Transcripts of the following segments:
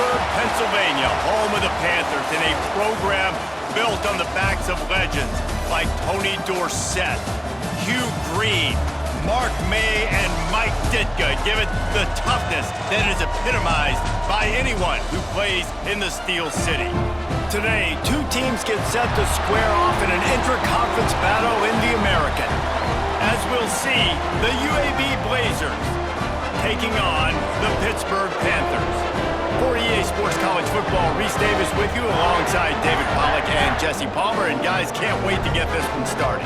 Pittsburgh, Pennsylvania, home of the Panthers, in a program built on the backs of legends like Tony Dorsett, Hugh Green, Mark May, and Mike Ditka give it the toughness that is epitomized by anyone who plays in the Steel City. Today, two teams get set to square off in an intra-conference battle in the American. As we'll see, the UAB Blazers taking on the Pittsburgh Panthers. For EA Sports College Football, Reese Davis with you alongside David Pollack and Jesse Palmer. And guys, can't wait to get this one started.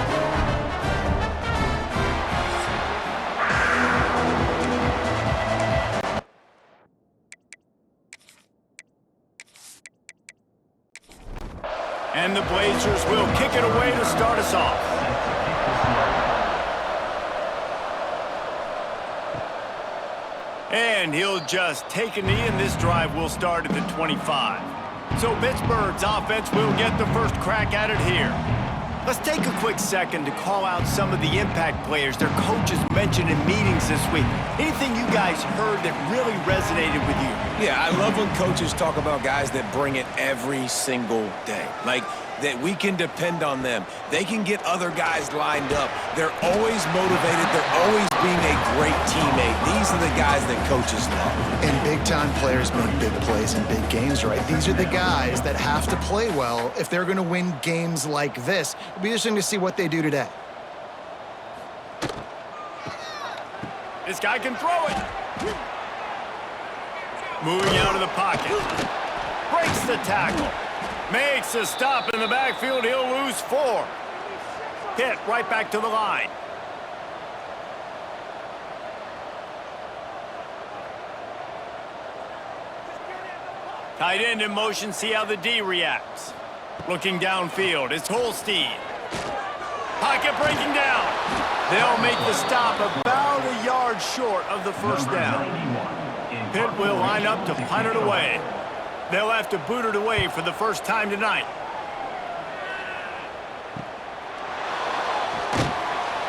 And the Blazers will kick it away to start us off. And he'll just take a knee, and this drive will start at the 25. So Pittsburgh's offense will get the first crack at it here. Let's take a quick second to call out some of the impact players their coaches mentioned in meetings this week. Anything you guys heard that really resonated with you? Yeah, I love when coaches talk about guys that bring it every single day. Like, that we can depend on them. They can get other guys lined up. They're always motivated. They're always being a great teammate. These are the guys that coaches love. And big-time players make big plays in big games, right? These are the guys that have to play well if they're going to win games like this. It'll be interesting to see what they do today. This guy can throw it. Moving out of the pocket. Breaks the tackle. Makes a stop in the backfield. He'll lose 4. Hit right back to the line. Tight end in motion. See how the D reacts. Looking downfield. It's Holstein. Pocket breaking down. They'll make the stop about a yard short of the first down. Pitt will line up to punt it away. They'll have to boot it away for the first time tonight.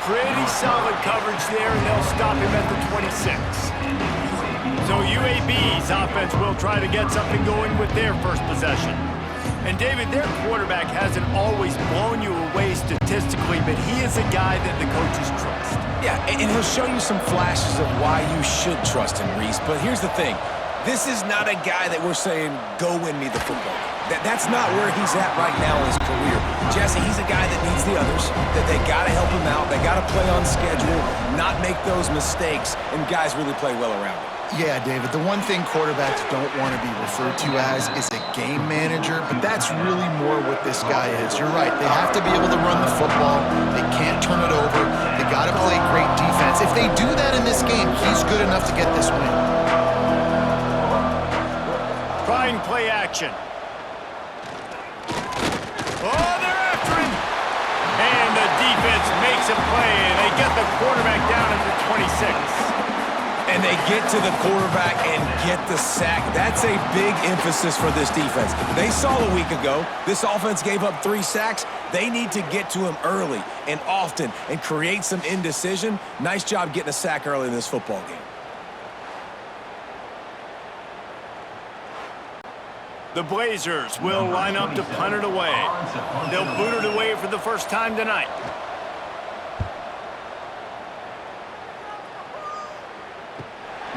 Pretty solid coverage there, and they'll stop him at the 26. So UAB's offense will try to get something going with their first possession. And David, their quarterback hasn't always blown you away statistically, but he is a guy that the coaches trust. Yeah, and he'll show you some flashes of why you should trust him, Reese. But here's the thing. This is not a guy that we're saying, go win me the football. That's not where he's at right now in his career. Jesse, he's a guy that needs the others, that they got to help him out. They got to play on schedule, not make those mistakes, and guys really play well around him. Yeah, David, the one thing quarterbacks don't want to be referred to as is a game manager, but that's really more what this guy is. You're right. They have to be able to run the football. They can't turn it over. They got to play great defense. If they do that in this game, he's good enough to get this win. Trying play action. Oh, they're after him. And the defense makes a play, and they get the quarterback down at the 26. And they get to the quarterback and get the sack. That's a big emphasis for this defense. They saw a week ago, this offense gave up 3 sacks. They need to get to him early and often and create some indecision. Nice job getting a sack early in this football game. The Blazers will line up to punt it away. They'll boot it away for the first time tonight.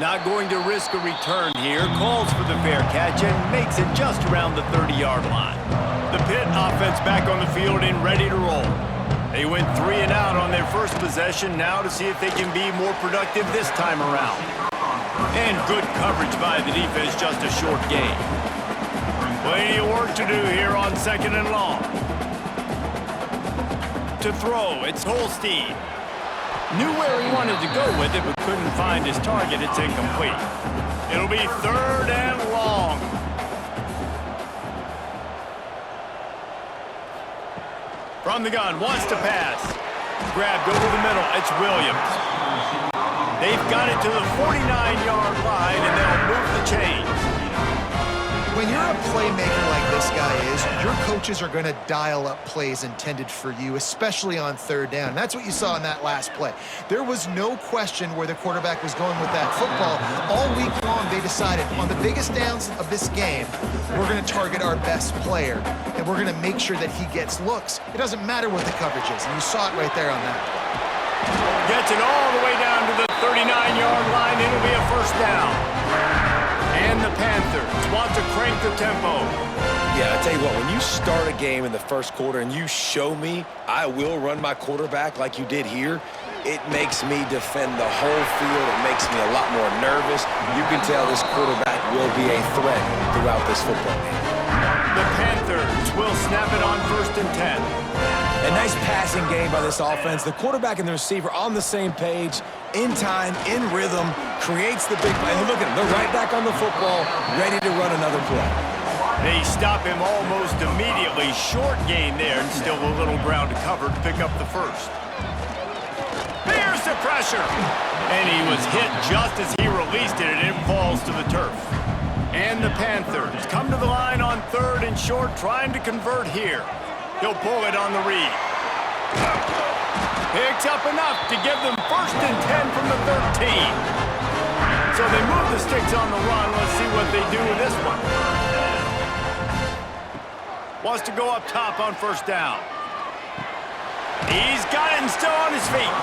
Not going to risk a return here. Calls for the fair catch and makes it just around the 30-yard line. The Pitt offense back on the field and ready to roll. They went 3 and out on their first possession, now to see if they can be more productive this time around. And good coverage by the defense, just a short gain. Plenty of work to do here on 2nd and long. To throw, it's Holstein. Knew where he wanted to go with it, but couldn't find his target. It's incomplete. It'll be 3rd and long. From the gun, wants to pass. Grabbed over the middle, it's Williams. They've got it to the 49-yard line, and they'll move the chains. When you're a playmaker like this guy is your coaches are going to dial up plays intended for you, especially on third down. And that's what you saw in that last play. There was no question where the quarterback was going with that football. All week long, they decided on the biggest downs of this game, we're going to target our best player, and we're going to make sure that he gets looks. It doesn't matter what the coverage is, and you saw it right there on that play. Gets it all the way down to the 39-yard line. It'll be a first down. And the Panthers want to crank the tempo. Yeah, I tell you what, when you start a game in the first quarter and you show me I will run my quarterback like you did here, it makes me defend the whole field. It makes me a lot more nervous. You can tell this quarterback will be a threat throughout this football game. The Panthers will snap it on 1st and 10. A nice passing game by this offense. The quarterback and the receiver on the same page, in time, in rhythm, creates the big play. And look at them. They're right back on the football, ready to run another play. They stop him almost immediately. Short gain there, and still a little ground to cover to pick up the first. Here's the pressure. And he was hit just as he released it, and it falls to the turf. And the Panthers come to the line on 3rd and short, trying to convert here. He'll pull it on the read. Picks up enough to give them 1st and 10 from the 13. So they move the sticks on the run. Let's see what they do with this one. Wants to go up top on 1st down. He's got it and still on his feet.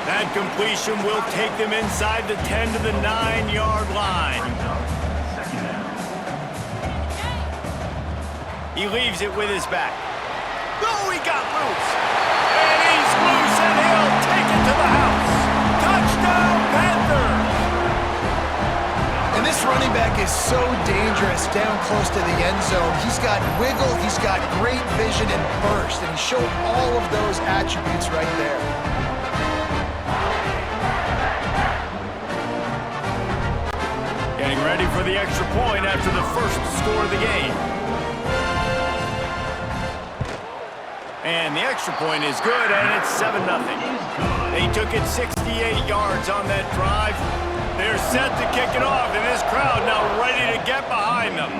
That completion will take them inside the 10 to the 9-yard line. He leaves it with his back. Oh, he got loose. And he's loose, and he'll take it to the house. Touchdown, Panthers! And this running back is so dangerous down close to the end zone. He's got wiggle, he's got great vision and burst, and he showed all of those attributes right there. Getting ready for the extra point after the first score of the game. And the extra point is good, and it's 7-0. They took it 68 yards on that drive. They're set to kick it off, and this crowd now ready to get behind them.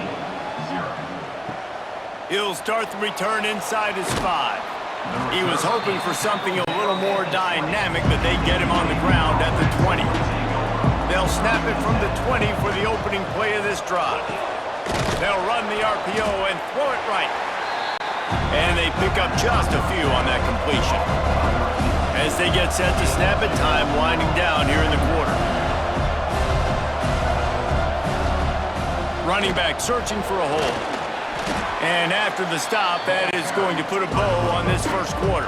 He'll start the return inside his 5. He was hoping for something a little more dynamic, but they get him on the ground at the 20. They'll snap it from the 20 for the opening play of this drive. They'll run the RPO and throw it right. And they pick up just a few on that completion. As they get set to snap it, time winding down here in the quarter. Running back searching for a hole. And after the stop, that is going to put a bow on this first quarter.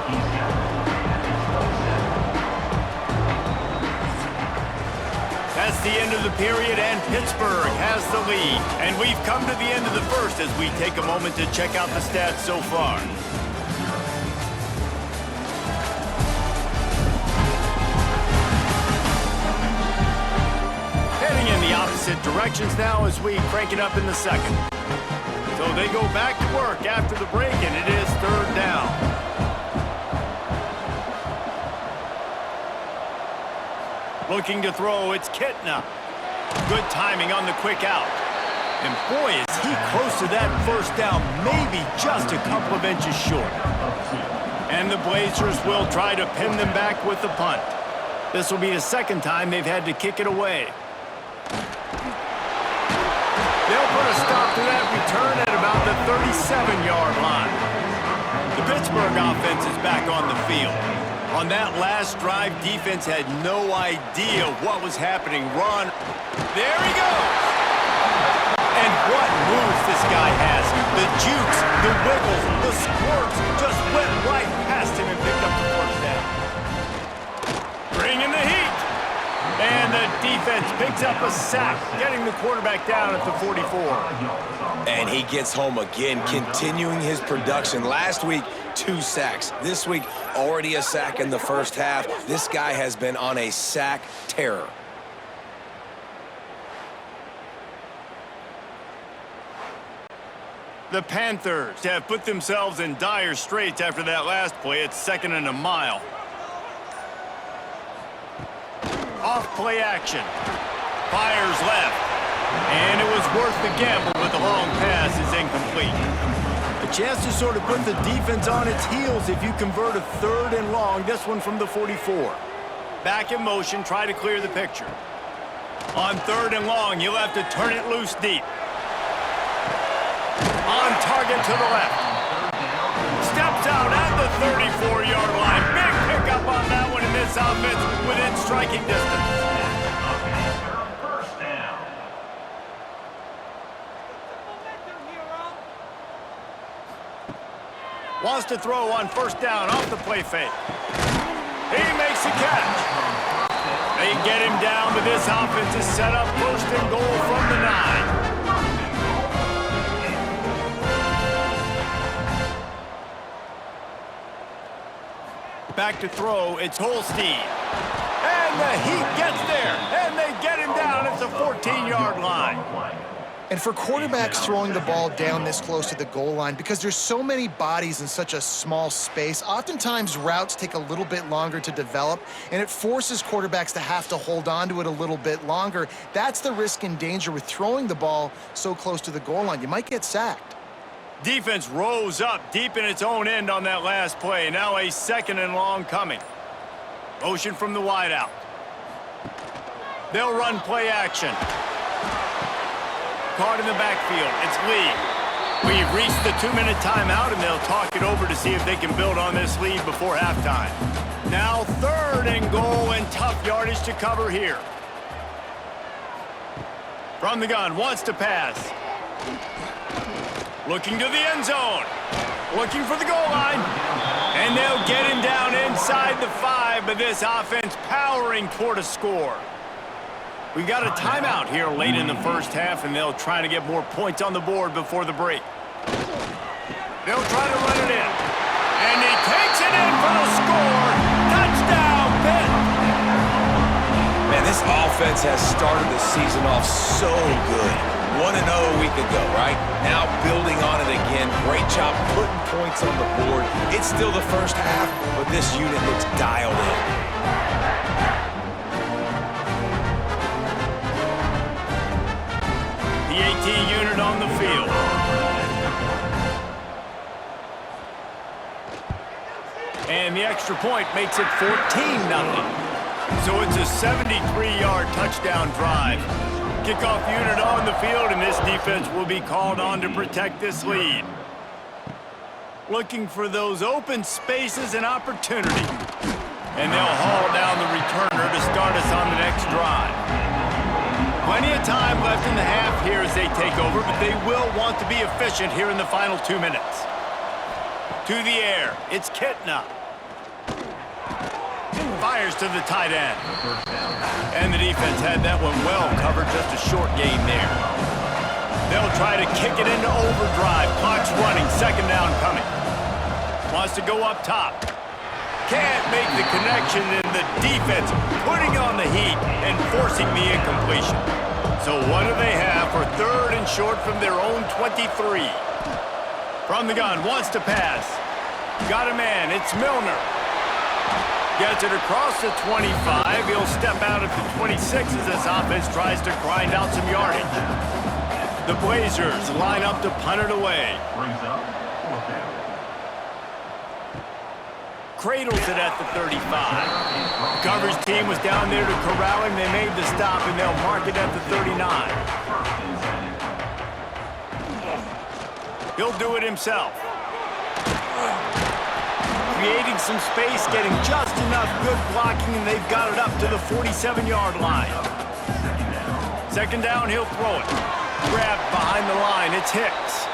That's the end of the period, and Pittsburgh has the lead. And we've come to the end of the first as we take a moment to check out the stats so far. Heading in the opposite directions now as we crank it up in the second. So they go back to work after the break, and it is 3rd down. Looking to throw, it's Kitna. Good timing on the quick out. And boy, is he close to that first down, maybe just a couple of inches short. And the Blazers will try to pin them back with the punt. This will be the second time they've had to kick it away. They'll put a stop to that return at about the 37-yard line. The Pittsburgh offense is back on the field. On that last drive, defense had no idea what was happening. Run. There he goes. And what moves this guy has. The jukes, the wiggles, the squirts just went right past him and picked up the first down. Bringing the heat. And the defense picks up a sack, getting the quarterback down at the 44. And he gets home again, continuing his production. Last week, 2 sacks. This week, already a sack in the first half. This guy has been on a sack terror. The Panthers have put themselves in dire straits after that last play. It's 2nd and a mile. Off play action. Fires left. And it was worth the gamble, but but the long pass is incomplete. A chance to sort of put the defense on its heels if you convert a 3rd and long, this one from the 44. Back in motion, try to clear the picture. On 3rd and long, you'll have to turn it loose deep. On target to the left. Steps out at the 34-yard line. Big pickup on that one in this offense within striking distance. Wants to throw on 1st down off the play fake. He makes the catch. They get him down, but this offense is set up 1st and goal from the 9. Back to throw, it's Holstein. And the Heat gets there, and they get him down at the 14-yard line. And for quarterbacks throwing the ball down this close to the goal line, because there's so many bodies in such a small space, oftentimes routes take a little bit longer to develop, and it forces quarterbacks to have to hold on to it a little bit longer. That's the risk and danger with throwing the ball so close to the goal line. You might get sacked. Defense rose up deep in its own end on that last play. Now a 2nd and long coming. Motion from the wideout. They'll run play action. Caught in the backfield. It's Lee. We've reached the 2-minute timeout, and they'll talk it over to see if they can build on this lead before halftime. Now 3rd and goal, and tough yardage to cover here. From the gun, wants to pass. Looking to the end zone. Looking for the goal line. And they'll get him down inside the 5, but this offense powering toward a score. We've got a timeout here late in the 1st half, and they'll try to get more points on the board before the break. They'll try to run it in. And he takes it in for the score. Touchdown, Pitt! Man, this offense has started the season off so good. 1-0 a week ago, right? Now building on it again. Great job putting points on the board. It's still the 1st half, but this unit looks dialed in. The AT unit on the field. And the extra point makes it 14-0. So it's a 73-yard touchdown drive. Kickoff unit on the field, and this defense will be called on to protect this lead. Looking for those open spaces and opportunity. And they'll haul down the returner to start us on the next drive. Plenty of time left in the half here as they take over, but they will want to be efficient here in the final 2 minutes. To the air, it's Kitna. Fires to the tight end. And the defense had that one well covered, just a short gain there. They'll try to kick it into overdrive. Clock's running, 2nd down coming. Wants to go up top. Can't make the connection, and the defense putting on the heat and forcing the incompletion. So what do they have for 3rd and short from their own 23? From the gun, wants to pass. Got a man, it's Milner. Gets it across the 25. He'll step out at the 26 as this offense tries to grind out some yardage. The Blazers line up to punt it away. Cradles it at the 35. Coverage team was down there to corral him. They made the stop, and they'll mark it at the 39. He'll do it himself. Creating some space, getting just enough good blocking, and they've got it up to the 47-yard line. 2nd down, he'll throw it. Grabbed behind the line, it's Hicks.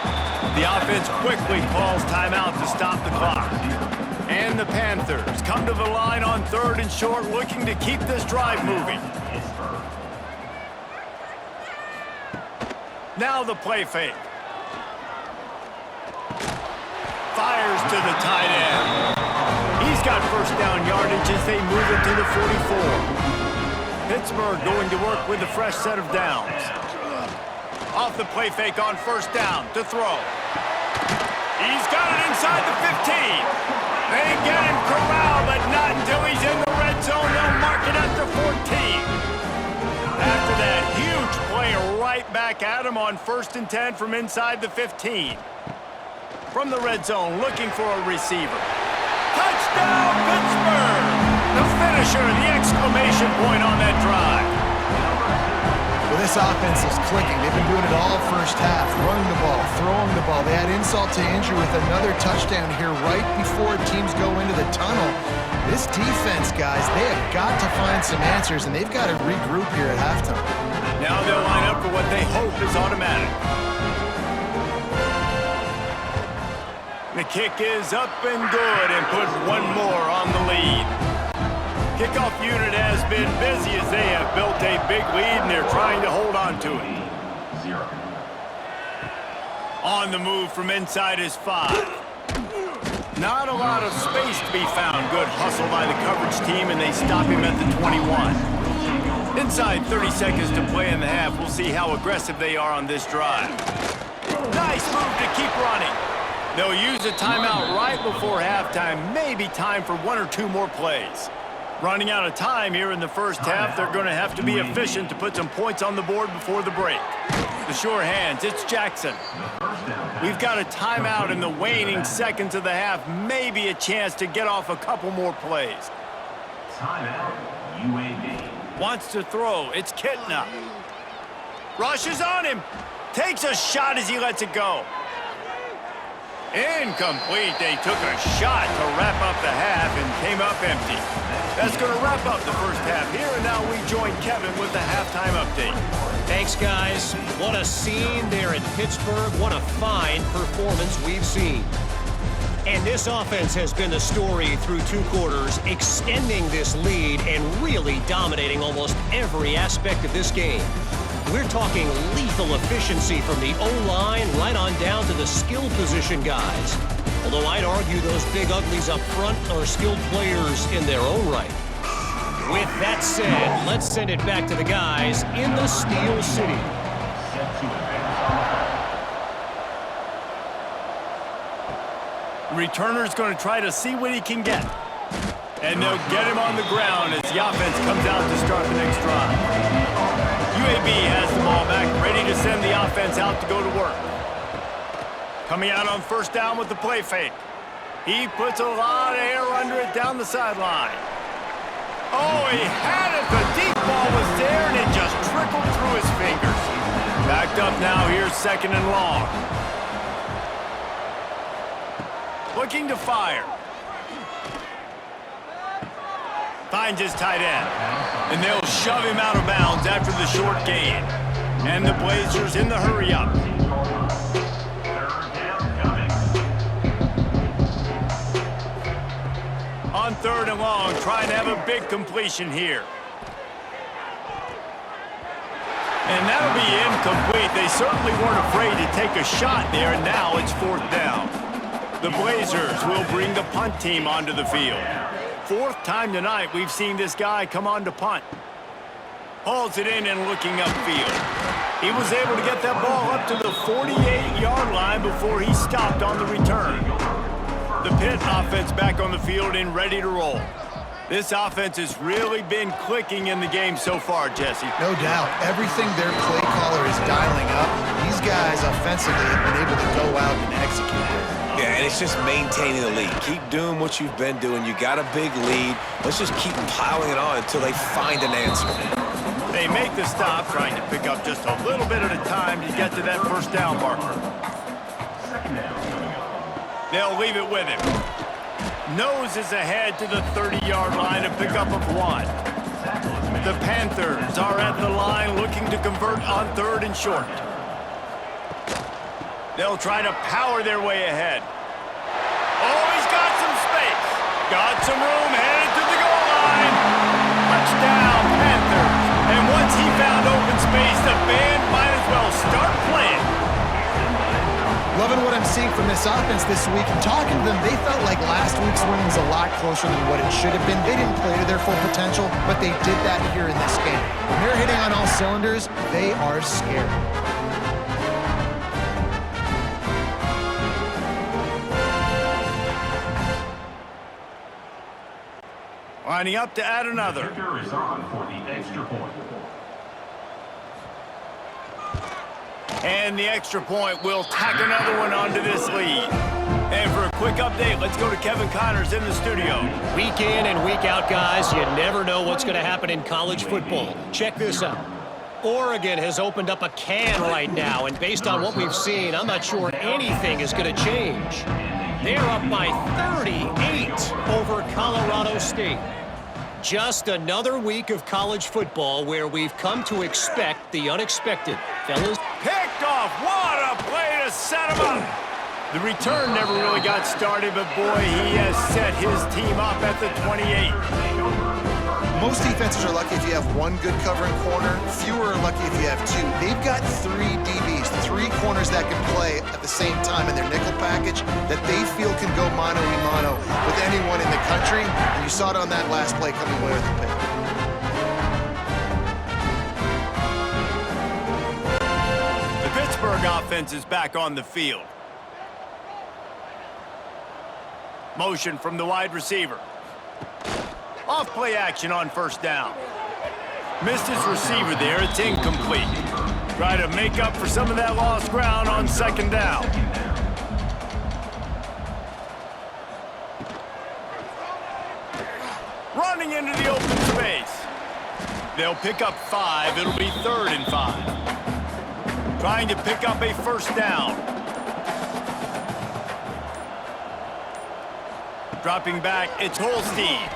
The offense quickly calls timeout to stop the clock. And the Panthers come to the line on 3rd and short, looking to keep this drive moving. Now the play fake. Fires to the tight end. He's got 1st down yardage as they move it to the 44. Pittsburgh going to work with a fresh set of downs. Off the play fake on 1st down to throw. He's got it inside the 15. They get him corralled, but not until he's in the red zone. They'll mark it at the 14. After that huge play coming right back at him on 1st and 10 from inside the 15. From the red zone, looking for a receiver. Touchdown, Pittsburgh! The finisher, the exclamation point on that drive. Well, this offense is clicking. They've been doing it all first half, running the ball, throwing the ball. They had insult to injury with another touchdown here right before teams go into the tunnel. This defense, guys, they have got to find some answers, and they've got to regroup here at halftime. Now they'll line up for what they hope is automatic. The kick is up and good and put one more on the lead. Kickoff unit has been busy as they have built a big lead and they're trying to hold on to it. On the move from inside is 5. Not a lot of space to be found. Good hustle by the coverage team, and they stop him at the 21. Inside 30 seconds to play in the half. We'll see how aggressive they are on this drive. Nice move to keep running. They'll use a timeout right before halftime. Maybe time for 1 or 2 more plays. Running out of time here in the first half. They're going to have to be efficient to put some points on the board before the break. The sure hands, it's Jackson. We've got a timeout in the waning seconds of the half. Maybe a chance to get off a couple more plays. Timeout, UAB. Wants to throw, it's Kitna. Rushes on him. Takes a shot as he lets it go. Incomplete. They took a shot to wrap up the half and came up empty. That's going to wrap up the first half here, and now we join Kevin with the halftime update. Thanks, guys. What a scene there in Pittsburgh. What a fine performance we've seen. And this offense has been the story through 2 quarters, extending this lead and really dominating almost every aspect of this game. We're talking lethal efficiency from the O-line right on down to the skill position guys. Although I'd argue those big uglies up front are skilled players in their own right. With that said, let's send it back to the guys in the Steel City. Returner's going to try to see what he can get. And they'll get him on the ground as the offense comes out to start the next drive. UAB has the ball back, ready to send the offense out to go to work. Coming out on first down with the play fake. He puts a lot of air under it down the sideline. Oh, he had it. The deep ball was there, and it just trickled through his fingers. Backed up now. Here's 2nd and long. Looking to fire. Finds his tight end. And they'll shove him out of bounds after the short gain. And the Blazers in the hurry up. On 3rd and long, trying to have a big completion here. And that'll be incomplete. They certainly weren't afraid to take a shot there, and now it's 4th down. The Blazers will bring the punt team onto the field. 4th time tonight we've seen this guy come on to punt. Hauls it in and looking upfield. He was able to get that ball up to the 48-yard line before he stopped on the return. The Pitt offense back on the field and ready to roll. This offense has really been clicking in the game so far, Jesse. No doubt. Everything their play caller is dialing up, these guys offensively have been able to go out and execute it. Yeah, and it's just maintaining the lead. Keep doing what you've been doing. You got a big lead. Let's just keep piling it on until they find an answer. They make the stop, trying to pick up just a little bit at a time to get to that first down marker. They'll leave it with him. Noses ahead to the 30-yard line to pick up of 1. The Panthers are at the line looking to convert on 3rd and short. They'll try to power their way ahead. Oh, he's got some space. Got some room, headed to the goal line. Touchdown, Panthers. And once he found open space, the band might as well start playing. Loving what I'm seeing from this offense this week. And talking to them, they felt like last week's win was a lot closer than what it should have been. They didn't play to their full potential, but they did that here in this game. When they're hitting on all cylinders, they are scary. Lining up to add another. Kicker is on for the extra point. And the extra point will tack another one onto this lead. And for a quick update, let's go to Kevin Connors in the studio. Week in and week out, guys, you never know what's going to happen in college football. Check this out. Oregon has opened up a can right now, and based on what we've seen, I'm not sure anything is going to change. They're up by 38 over Colorado State. Just another week of college football where we've come to expect the unexpected. Fellas. Picked off. What a play to set him up. The return never really got started, but boy, he has set his team up at the 28. Most defenses are lucky if you have one good covering corner. Fewer are lucky if you have two. They've got 3 DBs, 3 corners that can play at the same time in their nickel package that they feel can go mano-a-mano with anyone in the country. And you saw it on that last play coming away with the pick. The Pittsburgh offense is back on the field. Motion from the wide receiver. Off play action on first down. Missed his receiver there. It's incomplete. Try to make up for some of that lost ground on second down. Running into the open space. They'll pick up 5. It'll be 3rd and 5. Trying to pick up a first down. Dropping back, it's Holstein.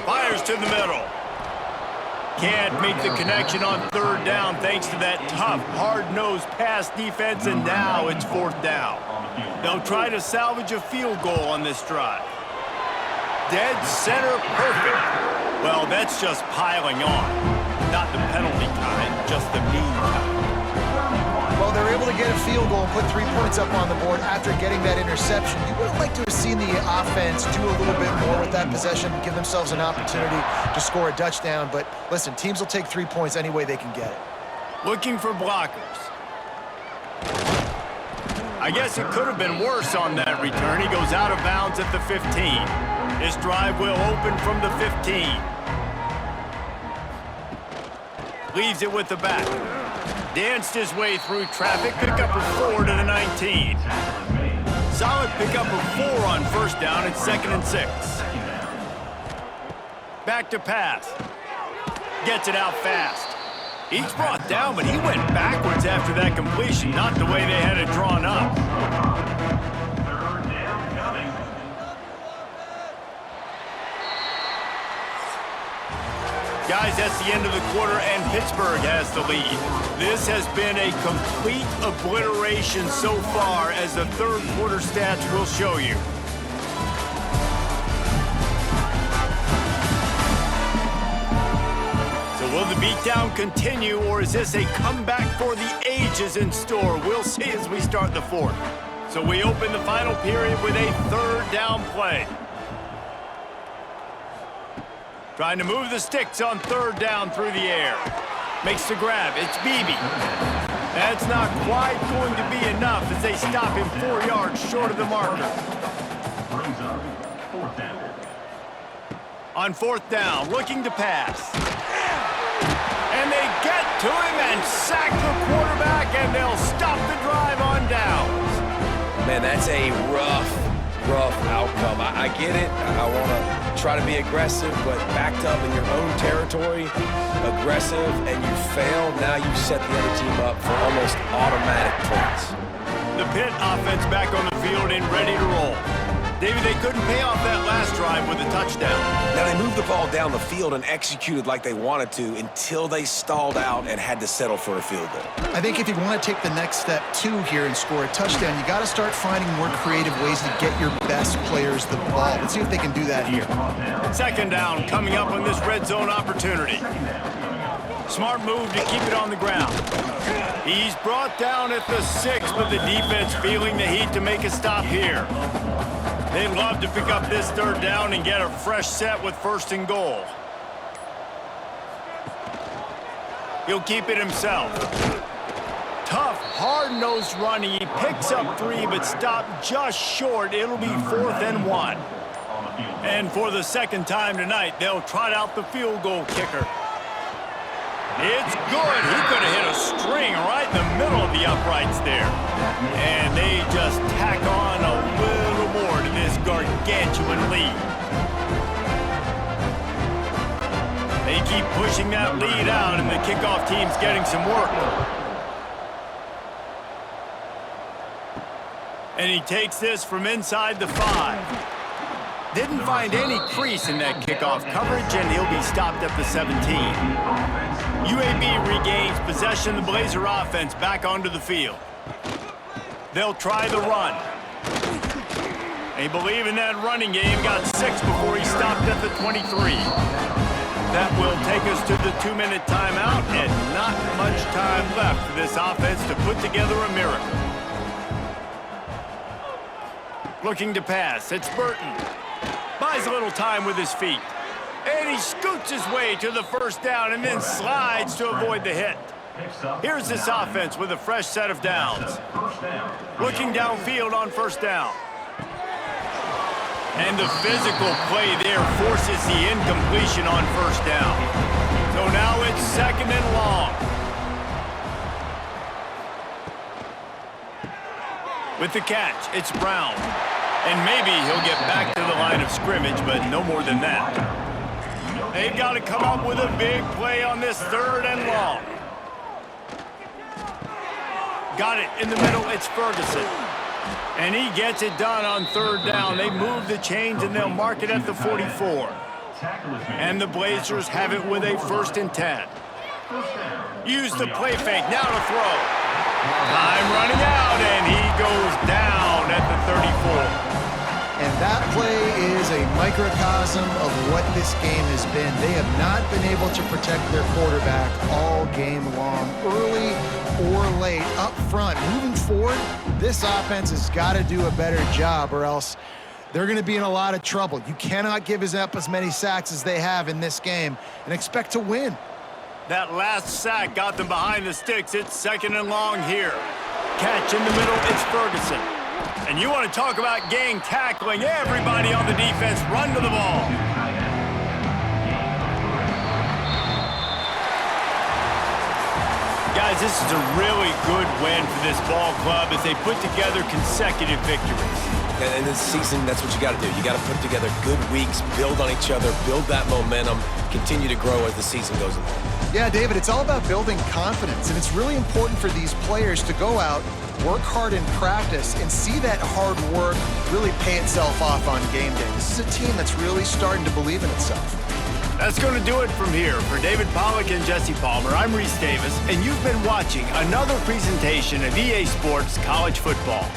Fires to the middle. Can't make the connection on 3rd down thanks to that tough, hard-nosed pass defense, and now it's 4th down. They'll try to salvage a field goal on this drive. Dead center perfect. Well, that's just piling on. Not the penalty kind, just the mean kind. Well, they're able to get a field goal and put 3 points up on the board after getting that interception. You would have liked to have seen the offense do a little bit more with that possession, give themselves an opportunity to score a touchdown. But listen, teams will take 3 points any way they can get it. Looking for blockers. I guess it could have been worse on that return. He goes out of bounds at the 15. His drive will open from the 15. Leaves it with the back. Danced his way through traffic, pick up a 4 to the 19. Solid pick up of 4 on first down at 2nd and 6. Back to pass. Gets it out fast. He's brought down, but he went backwards after that completion, not the way they had it drawn up. Guys, that's the end of the quarter, and Pittsburgh has the lead. This has been a complete obliteration so far, as the 3rd quarter stats will show you. So will the beatdown continue, or is this a comeback for the ages in store? We'll see as we start the 4th. So we open the final period with a 3rd down play. Trying to move the sticks on 3rd down through the air. Makes the grab. It's Beebe. That's not quite going to be enough as they stop him 4 yards short of the marker. On 4th down, looking to pass. And they get to him and sack the quarterback, and they'll stop the drive on downs. Man, that's a rough outcome. I get it. I want to try to be aggressive, but backed up in your own territory, aggressive, and you fail, now you've set the other team up for almost automatic points. The Pitt offense back on the field and ready to roll. David, they couldn't pay off that last drive with a touchdown. Now, they moved the ball down the field and executed like they wanted to until they stalled out and had to settle for a field goal. I think if you want to take the next step, too, here and score a touchdown, you got to start finding more creative ways to get your best players the ball. Let's see if they can do that here. 2nd down coming up on this red zone opportunity. Smart move to keep it on the ground. He's brought down at the 6, but the defense feeling the heat to make a stop here. They'd love to pick up this 3rd down and get a fresh set with 1st and goal. He'll keep it himself. Tough, hard-nosed running. He picks up 3, but stopped just short. It'll be 4th and 1. And for the 2nd time tonight, they'll trot out the field goal kicker. It's good. He could have hit a string right in the middle of the uprights there. And they just tack on a little more to this gargantuan lead. They keep pushing that lead out, and the kickoff team's getting some work. And he takes this from inside the 5. Didn't find any crease in that kickoff coverage, and he'll be stopped at the 17. UAB regains possession of the Blazer offense back onto the field. They'll try the run. They believe in that running game. Got 6 before he stopped at the 23. That will take us to the 2-minute timeout, and not much time left for this offense to put together a miracle. Looking to pass. It's Burton. Buys a little time with his feet. And he scoots his way to the first down and then slides to avoid the hit. Here's this offense with a fresh set of downs. Looking downfield on first down. And the physical play there forces the incompletion on first down. So now it's 2nd and long. With the catch, it's Brown. And maybe he'll get back to the line of scrimmage, but no more than that. They've got to come up with a big play on this 3rd and long. Got it in the middle, it's Ferguson. And he gets it done on 3rd down. They move the chains, and they'll mark it at the 44. And the Blazers have it with a 1st and 10. Use the play fake, now to throw. Time running out, and he goes down at the 34. And that play is a microcosm of what this game has been. They have not been able to protect their quarterback all game long, early or late, up front. Moving forward, this offense has got to do a better job, or else they're going to be in a lot of trouble. You cannot give up as many sacks as they have in this game and expect to win. That last sack got them behind the sticks. It's 2nd and long here. Catch in the middle, it's Ferguson. And you want to talk about gang tackling. Everybody on the defense run to the ball. Guys, this is a really good win for this ball club as they put together consecutive victories. And in this season, that's what you got to do. You got to put together good weeks, build on each other, build that momentum, continue to grow as the season goes along. Yeah, David, it's all about building confidence, and it's really important for these players to go out, work hard in practice, and see that hard work really pay itself off on game day. This is a team that's really starting to believe in itself. That's going to do it from here. For David Pollack and Jesse Palmer, I'm Reese Davis, and you've been watching another presentation of EA Sports College Football.